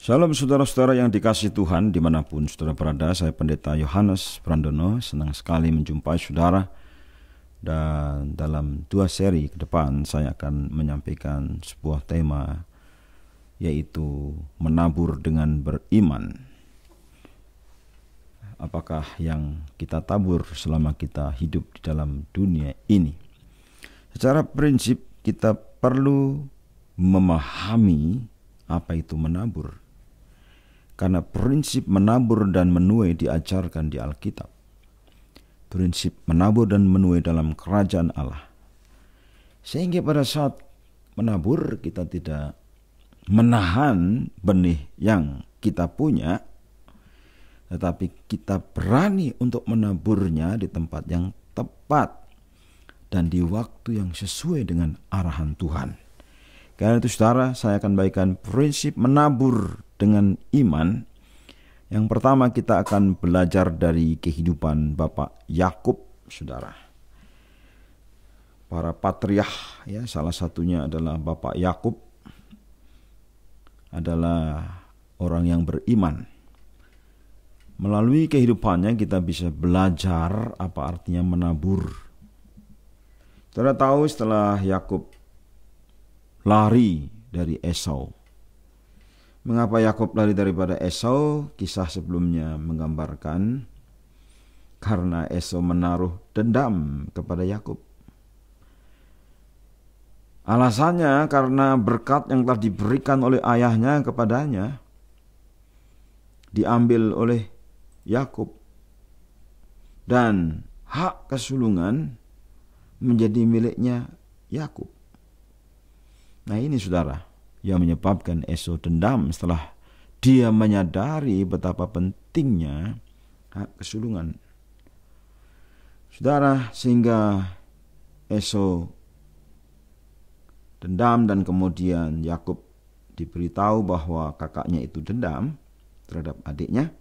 Salam saudara-saudara yang dikasihi Tuhan dimanapun saudara berada. Saya Pendeta Yohanes Prandono, senang sekali menjumpai saudara. Dan dalam 2 seri ke depan saya akan menyampaikan sebuah tema, yaitu menabur dengan beriman. Apakah yang kita tabur selama kita hidup di dalam dunia ini? Secara prinsip kita perlu memahami apa itu menabur. Karena prinsip menabur dan menuai diajarkan di Alkitab. Prinsip menabur dan menuai dalam kerajaan Allah. Sehingga pada saat menabur kita tidak menahan benih yang kita punya, tetapi kita berani untuk menaburnya di tempat yang tepat dan di waktu yang sesuai dengan arahan Tuhan. Karena itu saudara, saya akan bagikan prinsip menabur dengan iman. Yang pertama kita akan belajar dari kehidupan Bapak Yakub, saudara. Para patriark, ya, salah satunya adalah Bapak Yakub, adalah orang yang beriman. Melalui kehidupannya kita bisa belajar apa artinya menabur. Saudara tahu setelah Yakub lari dari Esau. Mengapa Yakub lari daripada Esau? Kisah sebelumnya menggambarkan karena Esau menaruh dendam kepada Yakub. Alasannya karena berkat yang telah diberikan oleh ayahnya kepadanya diambil oleh Yakub, dan hak kesulungan menjadi miliknya Yakub. Nah ini saudara, yang menyebabkan Esau dendam setelah dia menyadari betapa pentingnya hak kesulungan. Saudara, sehingga Esau dendam dan kemudian Yakub diberitahu bahwa kakaknya itu dendam terhadap adiknya.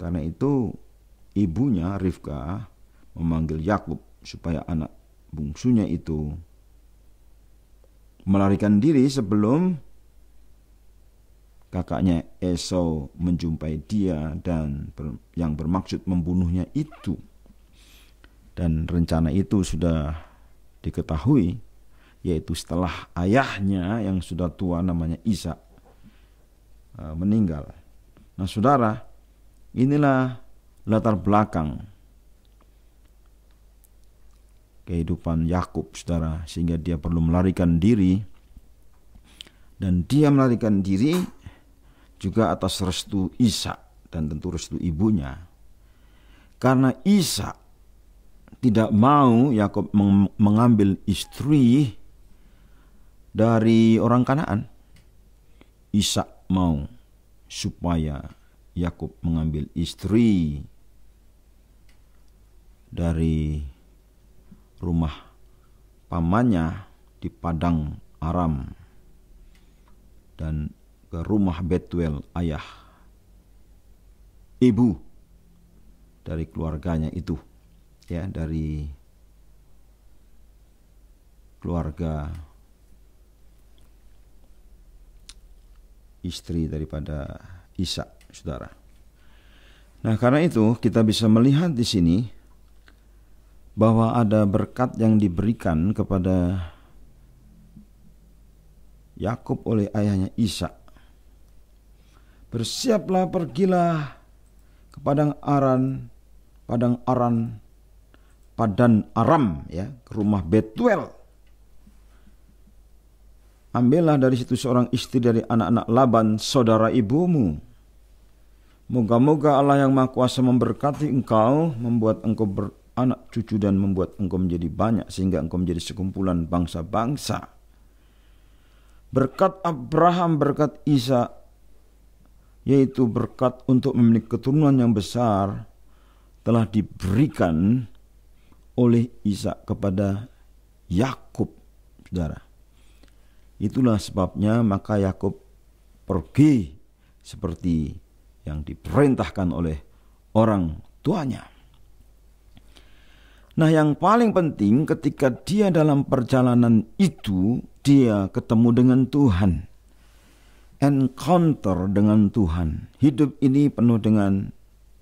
Karena itu ibunya Rivka memanggil Yakub supaya anak bungsunya itu melarikan diri sebelum kakaknya Esau menjumpai dia dan yang bermaksud membunuhnya itu. Dan rencana itu sudah diketahui, yaitu setelah ayahnya yang sudah tua namanya Ishak meninggal. Nah saudara, inilah latar belakang kehidupan Yakub, saudara, sehingga dia perlu melarikan diri, dan dia melarikan diri juga atas restu Ishak dan tentu restu ibunya. Karena Ishak tidak mau Yakub mengambil istri dari orang Kanaan. Ishak mau supaya Yakub mengambil istri dari rumah pamannya di padang Aram dan ke rumah Betuel, ayah ibu dari keluarganya itu, ya, dari keluarga istri daripada Ishak, saudara. Nah, karena itu kita bisa melihat di sini bahwa ada berkat yang diberikan kepada Yakub oleh ayahnya Ishak. Bersiaplah, pergilah ke padang Aram, ya, ke rumah Betuel. Ambillah dari situ seorang istri dari anak-anak Laban, saudara ibumu. Moga-moga Allah yang Maha Kuasa memberkati engkau, membuat engkau anak cucu dan membuat engkau menjadi banyak sehingga engkau menjadi sekumpulan bangsa-bangsa. Berkat Abraham, berkat Ishak, yaitu berkat untuk memiliki keturunan yang besar, telah diberikan oleh Ishak kepada Yakub, saudara. Itulah sebabnya maka Yakub pergi seperti yang diperintahkan oleh orang tuanya. Nah, yang paling penting ketika dia dalam perjalanan itu, dia ketemu dengan Tuhan. encounter dengan Tuhan. Hidup ini penuh dengan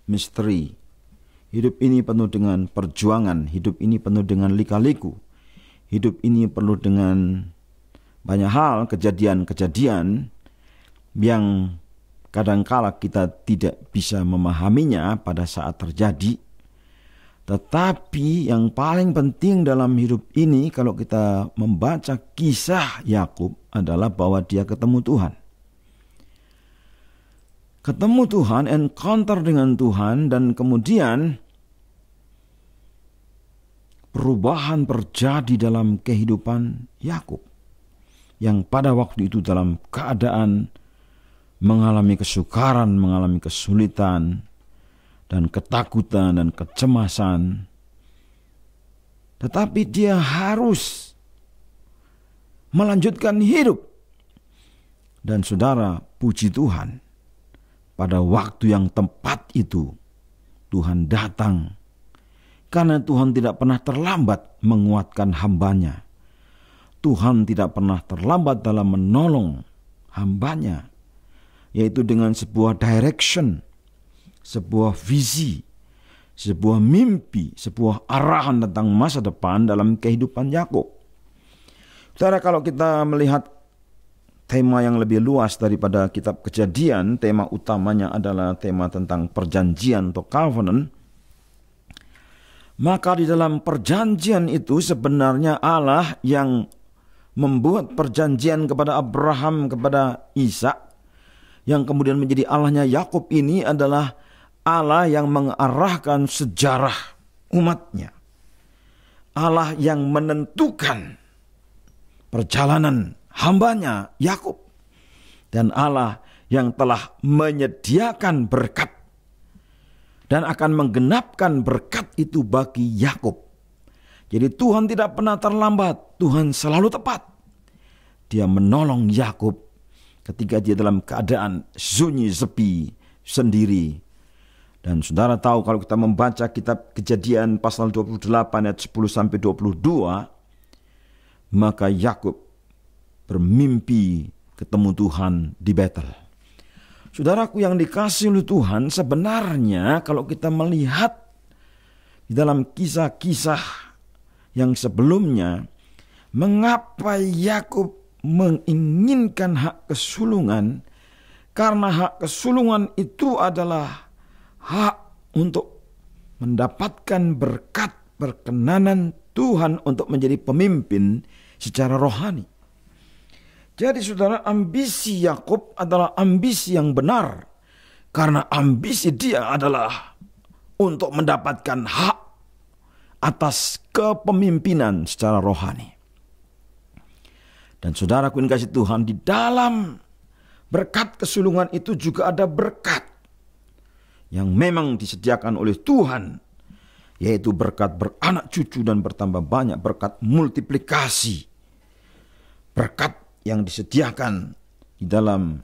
misteri. Hidup ini penuh dengan perjuangan. Hidup ini penuh dengan lika-liku. Hidup ini penuh dengan banyak hal, kejadian-kejadian yang kadangkala kita tidak bisa memahaminya pada saat terjadi. Tetapi yang paling penting dalam hidup ini kalau kita membaca kisah Yakub adalah bahwa dia ketemu Tuhan. Ketemu Tuhan, encounter dengan Tuhan, dan kemudian perubahan terjadi dalam kehidupan Yakub yang pada waktu itu dalam keadaan mengalami kesukaran, mengalami kesulitan, dan ketakutan dan kecemasan. Tetapi dia harus melanjutkan hidup. Dan saudara, puji Tuhan, pada waktu yang tepat itu Tuhan datang. Karena Tuhan tidak pernah terlambat menguatkan hambanya. Tuhan tidak pernah terlambat dalam menolong hambanya. Yaitu dengan sebuah direction, sebuah visi, sebuah mimpi, sebuah arahan tentang masa depan dalam kehidupan Yakub. Saudara, kalau kita melihat tema yang lebih luas daripada kitab Kejadian, tema utamanya adalah tema tentang perjanjian atau covenant. Maka di dalam perjanjian itu sebenarnya Allah yang membuat perjanjian kepada Abraham, kepada Ishak, yang kemudian menjadi Allahnya Yakub ini adalah Allah yang mengarahkan sejarah umatnya. Allah yang menentukan perjalanan hambanya Yakub. Dan Allah yang telah menyediakan berkat dan akan menggenapkan berkat itu bagi Yakub. Jadi Tuhan tidak pernah terlambat, Tuhan selalu tepat. Dia menolong Yakub ketika dia dalam keadaan sunyi, sepi, sendiri. Dan saudara tahu kalau kita membaca kitab Kejadian pasal 28 ayat 10 sampai 22, maka Yakub bermimpi ketemu Tuhan di Betel. Saudaraku yang dikasihi oleh Tuhan, sebenarnya kalau kita melihat di dalam kisah-kisah yang sebelumnya, mengapa Yakub menginginkan hak kesulungan? Karena hak kesulungan itu adalah hak untuk mendapatkan berkat perkenanan Tuhan untuk menjadi pemimpin secara rohani. Jadi saudara, ambisi Yakub adalah ambisi yang benar. Karena ambisi dia adalah untuk mendapatkan hak atas kepemimpinan secara rohani. Dan saudaraku yang kasih Tuhan, di dalam berkat kesulungan itu juga ada berkat yang memang disediakan oleh Tuhan, yaitu berkat beranak cucu dan bertambah banyak, berkat multiplikasi, berkat yang disediakan di dalam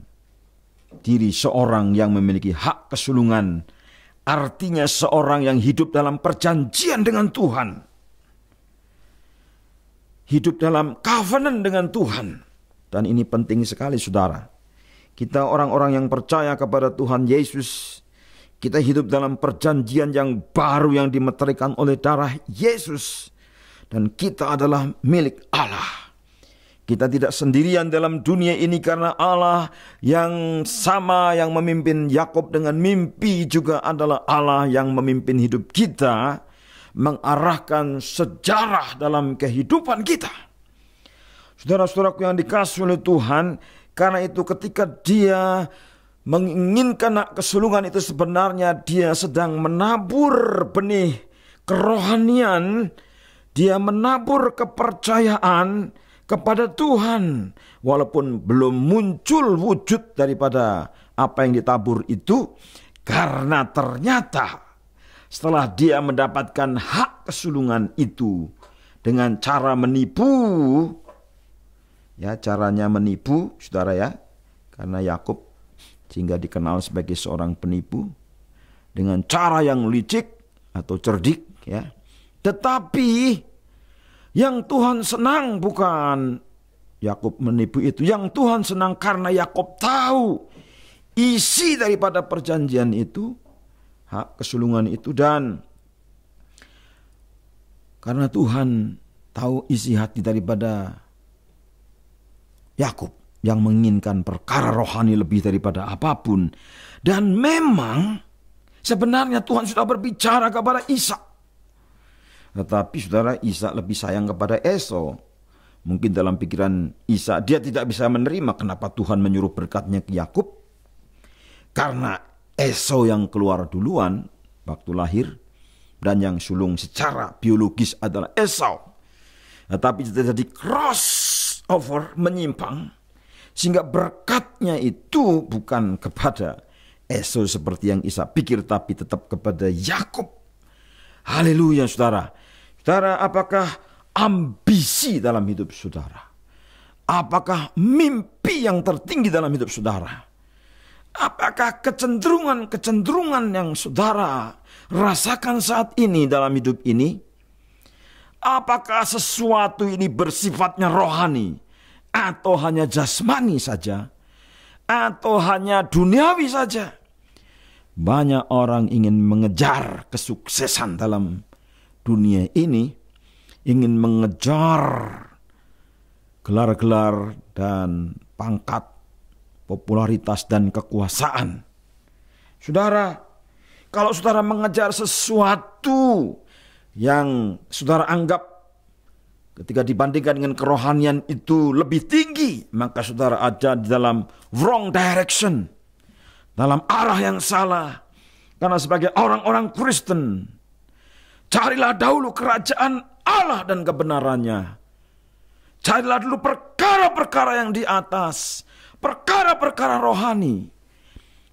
diri seorang yang memiliki hak kesulungan, artinya seorang yang hidup dalam perjanjian dengan Tuhan, hidup dalam covenant dengan Tuhan. Dan ini penting sekali saudara. Kita orang-orang yang percaya kepada Tuhan Yesus, kita hidup dalam perjanjian yang baru yang dimeterikan oleh darah Yesus. Dan kita adalah milik Allah. Kita tidak sendirian dalam dunia ini karena Allah yang sama yang memimpin Yakub dengan mimpi juga adalah Allah yang memimpin hidup kita, mengarahkan sejarah dalam kehidupan kita. Saudara-saudaraku yang dikasihi oleh Tuhan, karena itu ketika dia menginginkan hak kesulungan itu sebenarnya dia sedang menabur benih kerohanian, dia menabur kepercayaan kepada Tuhan. Walaupun belum muncul wujud daripada apa yang ditabur itu, karena ternyata setelah dia mendapatkan hak kesulungan itu dengan cara menipu, ya caranya menipu saudara ya, karena Yakub sehingga dikenal sebagai seorang penipu dengan cara yang licik atau cerdik ya. Tetapi yang Tuhan senang bukan Yakub menipu itu. Yang Tuhan senang karena Yakub tahu isi daripada perjanjian itu, hak kesulungan itu, dan karena Tuhan tahu isi hati daripada Yakub yang menginginkan perkara rohani lebih daripada apapun. Dan memang sebenarnya Tuhan sudah berbicara kepada Ishak. Tetapi saudara, Ishak lebih sayang kepada Esau. Mungkin dalam pikiran Ishak dia tidak bisa menerima kenapa Tuhan menyuruh berkatnya ke Yakub. Karena Esau yang keluar duluan waktu lahir, dan yang sulung secara biologis adalah Esau. Tetapi terjadi crossover, menyimpang, sehingga berkatnya itu bukan kepada Esau seperti yang Ishak pikir, tapi tetap kepada Yakub. Haleluya saudara. Saudara, apakah ambisi dalam hidup saudara? Apakah mimpi yang tertinggi dalam hidup saudara? Apakah kecenderungan yang saudara rasakan saat ini dalam hidup ini? Apakah sesuatu ini bersifatnya rohani, atau hanya jasmani saja, atau hanya duniawi saja? Banyak orang ingin mengejar kesuksesan dalam dunia ini, ingin mengejar gelar-gelar dan pangkat, popularitas dan kekuasaan. Saudara, kalau saudara mengejar sesuatu yang saudara anggap ketika dibandingkan dengan kerohanian itu lebih tinggi, maka saudara ada di dalam wrong direction, dalam arah yang salah. Karena sebagai orang-orang Kristen, carilah dahulu kerajaan Allah dan kebenarannya. Carilah dulu perkara-perkara yang di atas, perkara-perkara rohani.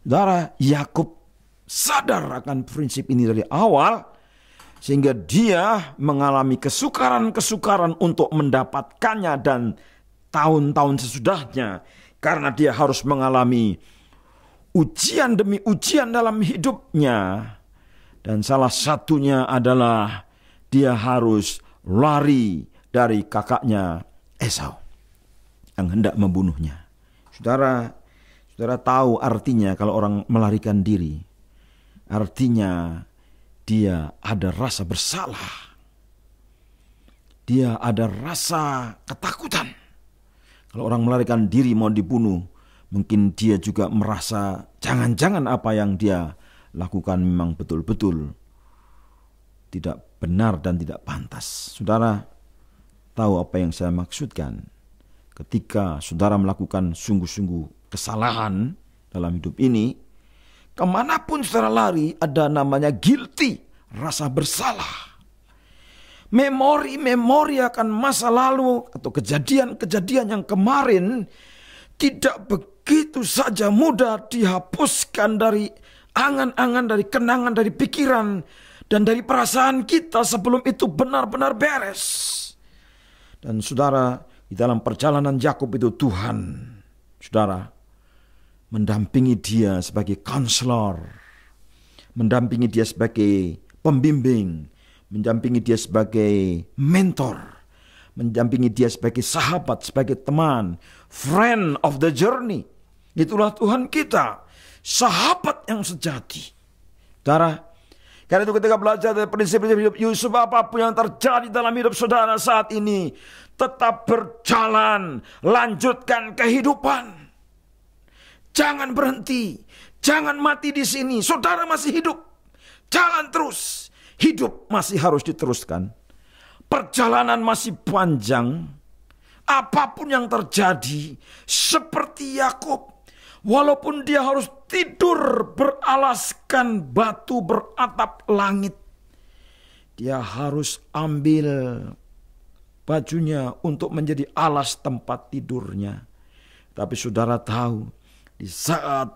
Saudara, Yakub sadar akan prinsip ini dari awal, sehingga dia mengalami kesukaran-kesukaran untuk mendapatkannya, dan tahun-tahun sesudahnya, karena dia harus mengalami ujian demi ujian dalam hidupnya. Dan salah satunya adalah dia harus lari dari kakaknya Esau yang hendak membunuhnya. Saudara tahu artinya kalau orang melarikan diri. Artinya dia ada rasa bersalah. Dia ada rasa ketakutan. Kalau orang melarikan diri mau dibunuh, mungkin dia juga merasa jangan-jangan apa yang dia lakukan memang betul-betul tidak benar dan tidak pantas. Saudara tahu apa yang saya maksudkan. Ketika saudara melakukan sungguh-sungguh kesalahan dalam hidup ini, kemanapun saudara lari ada namanya guilty, rasa bersalah. Memori akan masa lalu atau kejadian-kejadian yang kemarin tidak begitu saja mudah dihapuskan dari angan-angan, dari kenangan, dari pikiran, dan dari perasaan kita sebelum itu benar-benar beres. Dan saudara, di dalam perjalanan Yakub itu Tuhan, saudara, mendampingi dia sebagai konselor, mendampingi dia sebagai pembimbing, mendampingi dia sebagai mentor, mendampingi dia sebagai sahabat, sebagai teman, friend of the journey. Itulah Tuhan kita, sahabat yang sejati. Saudara, karena itu ketika belajar dari prinsip-prinsip hidup Yusuf, apapun yang terjadi dalam hidup saudara saat ini, tetap berjalan, lanjutkan kehidupan. Jangan berhenti, jangan mati di sini. Saudara masih hidup, jalan terus. Hidup masih harus diteruskan. Perjalanan masih panjang. Apapun yang terjadi, seperti Yakub, walaupun dia harus tidur beralaskan batu beratap langit, dia harus ambil bajunya untuk menjadi alas tempat tidurnya. Tapi saudara tahu, di saat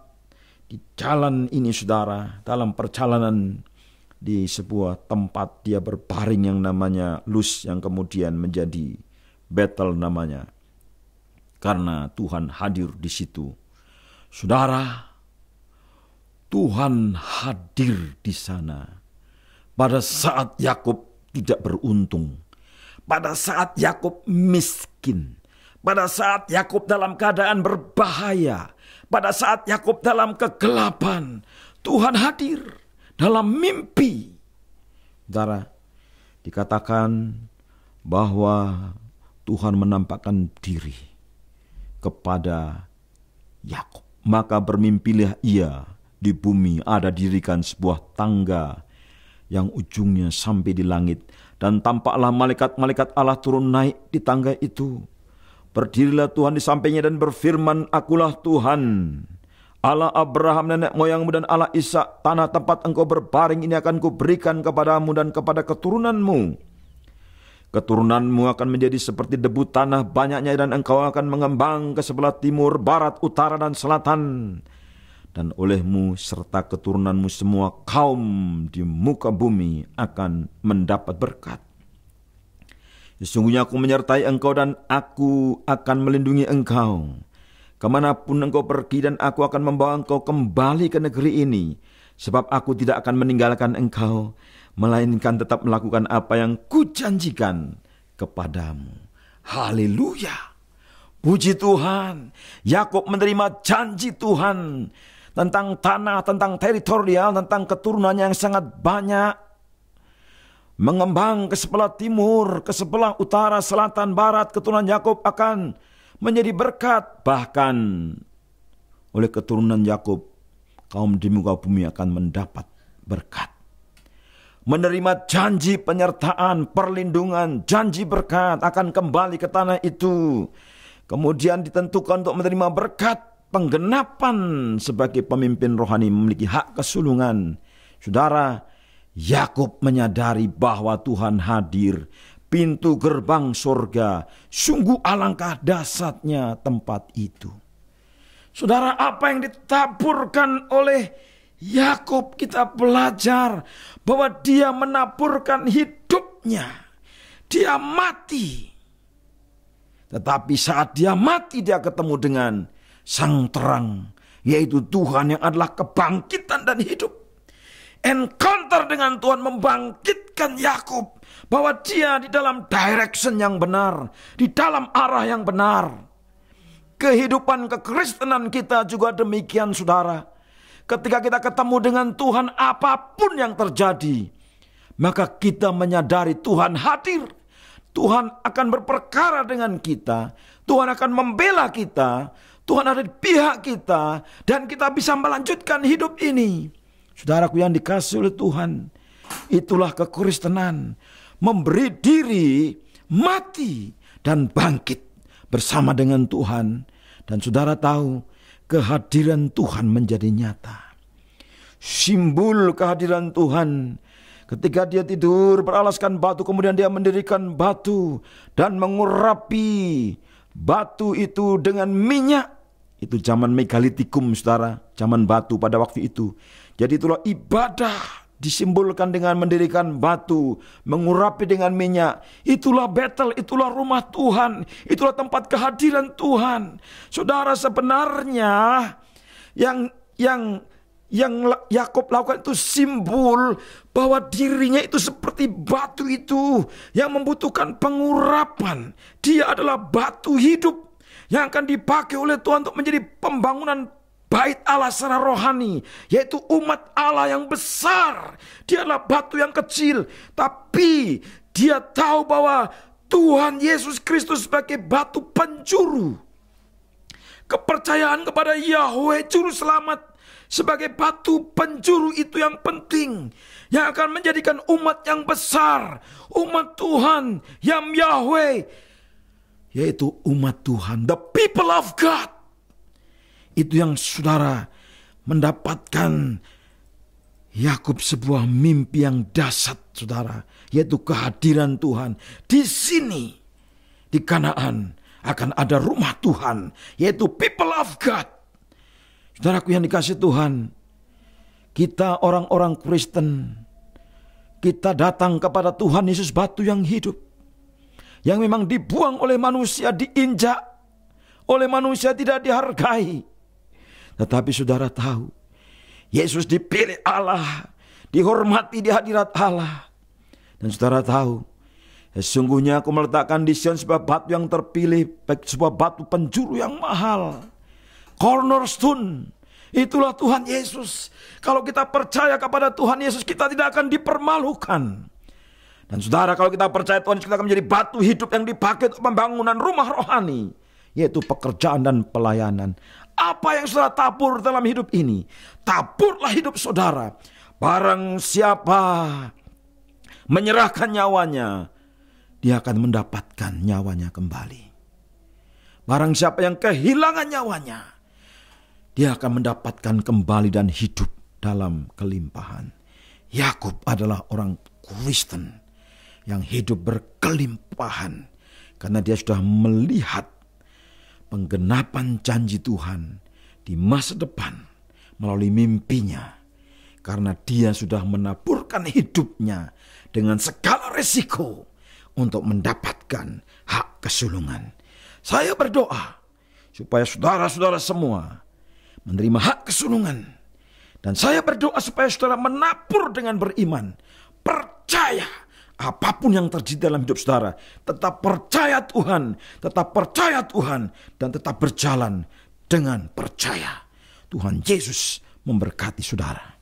di jalan ini saudara, dalam perjalanan di sebuah tempat dia berbaring yang namanya Luz, yang kemudian menjadi Betel namanya, karena Tuhan hadir di situ. Saudara, Tuhan hadir di sana pada saat Yakub tidak beruntung, pada saat Yakub miskin, pada saat Yakub dalam keadaan berbahaya, pada saat Yakub dalam kegelapan, Tuhan hadir dalam mimpi. Saudara, dikatakan bahwa Tuhan menampakkan diri kepada Yakub. Maka bermimpilah ia, di bumi ada dirikan sebuah tangga yang ujungnya sampai di langit. Dan tampaklah malaikat-malaikat Allah turun naik di tangga itu. Berdirilah Tuhan di sampingnya dan berfirman, "Akulah Tuhan, Allah Abraham nenek moyangmu dan Allah Ishak. Tanah tempat engkau berbaring ini akan kuberikan kepadamu dan kepada keturunanmu. Keturunanmu akan menjadi seperti debu tanah banyaknya, dan engkau akan mengembang ke sebelah timur, barat, utara, dan selatan. Dan olehmu serta keturunanmu semua kaum di muka bumi akan mendapat berkat. Sesungguhnya aku menyertai engkau dan aku akan melindungi engkau kemanapun engkau pergi, dan aku akan membawa engkau kembali ke negeri ini. Sebab aku tidak akan meninggalkan engkau, melainkan tetap melakukan apa yang kujanjikan kepadamu." Haleluya. Puji Tuhan. Yakub menerima janji Tuhan tentang tanah, tentang teritorial, tentang keturunannya yang sangat banyak. Mengembang ke sebelah timur, ke sebelah utara, selatan, barat, keturunan Yakub akan menjadi berkat. Bahkan oleh keturunan Yakub, kaum di muka bumi akan mendapat berkat. Menerima janji penyertaan, perlindungan, janji berkat, akan kembali ke tanah itu. Kemudian ditentukan untuk menerima berkat penggenapan sebagai pemimpin rohani, memiliki hak kesulungan. Saudara, Yakub menyadari bahwa Tuhan hadir, pintu gerbang surga. Sungguh alangkah dahsyatnya tempat itu. Saudara, apa yang ditaburkan oleh Yakub, kita belajar bahwa dia menaburkan hidupnya. Dia mati. Tetapi saat dia mati, dia ketemu dengan sang terang, yaitu Tuhan yang adalah kebangkitan dan hidup. Encounter dengan Tuhan membangkitkan Yakub, bahwa dia di dalam direction yang benar, di dalam arah yang benar. Kehidupan kekristenan kita juga demikian, saudara. Ketika kita ketemu dengan Tuhan, apapun yang terjadi, maka kita menyadari Tuhan hadir. Tuhan akan berperkara dengan kita. Tuhan akan membela kita. Tuhan ada di pihak kita. Dan kita bisa melanjutkan hidup ini. Saudaraku yang dikasihi oleh Tuhan, itulah kekristenan. Memberi diri, mati, dan bangkit bersama dengan Tuhan. Dan saudara tahu, kehadiran Tuhan menjadi nyata. Simbol kehadiran Tuhan. Ketika dia tidur beralaskan batu, kemudian dia mendirikan batu dan mengurapi batu itu dengan minyak. Itu zaman megalitikum, saudara, zaman batu pada waktu itu. Jadi itulah ibadah disimbolkan dengan mendirikan batu, mengurapi dengan minyak. Itulah Betel, itulah rumah Tuhan, itulah tempat kehadiran Tuhan. Saudara, sebenarnya yang Yakub lakukan itu simbol bahwa dirinya itu seperti batu itu yang membutuhkan pengurapan. Dia adalah batu hidup yang akan dipakai oleh Tuhan untuk menjadi pembangunan bait Allah secara rohani, yaitu umat Allah yang besar. Dia adalah batu yang kecil, tapi dia tahu bahwa Tuhan Yesus Kristus sebagai batu penjuru. Kepercayaan kepada Yahweh Juru Selamat sebagai batu penjuru itu yang penting, yang akan menjadikan umat yang besar, umat Tuhan yang Yahweh, yaitu umat Tuhan, the people of God. Itu yang saudara mendapatkan Yakub sebuah mimpi yang dahsyat, saudara, yaitu kehadiran Tuhan. Di sini, di Kanaan, akan ada rumah Tuhan, yaitu people of God. Saudaraku yang dikasihi Tuhan, kita orang-orang Kristen, kita datang kepada Tuhan Yesus batu yang hidup, yang memang dibuang oleh manusia, diinjak oleh manusia, tidak dihargai. Tetapi saudara tahu, Yesus dipilih Allah, dihormati di hadirat Allah. Dan saudara tahu, Sesungguhnya aku meletakkan di Sion sebuah batu yang terpilih, sebuah batu penjuru yang mahal. Cornerstone. Itulah Tuhan Yesus. Kalau kita percaya kepada Tuhan Yesus, kita tidak akan dipermalukan. Dan saudara, kalau kita percaya Tuhan Yesus, kita akan menjadi batu hidup yang dipakai untuk pembangunan rumah rohani, yaitu pekerjaan dan pelayanan. Apa yang saudara tabur dalam hidup ini, taburlah hidup saudara. Barang siapa menyerahkan nyawanya, dia akan mendapatkan nyawanya kembali. Barang siapa yang kehilangan nyawanya, dia akan mendapatkan kembali dan hidup dalam kelimpahan. Yakub adalah orang Kristen yang hidup berkelimpahan karena dia sudah melihat penggenapan janji Tuhan di masa depan melalui mimpinya, karena dia sudah menaburkan hidupnya dengan segala resiko untuk mendapatkan hak kesulungan. Saya berdoa supaya saudara-saudara semua menerima hak kesulungan, dan saya berdoa supaya saudara menabur dengan beriman, percaya apapun yang terjadi dalam hidup saudara, tetap percaya Tuhan, dan tetap berjalan dengan percaya. Tuhan Yesus memberkati saudara.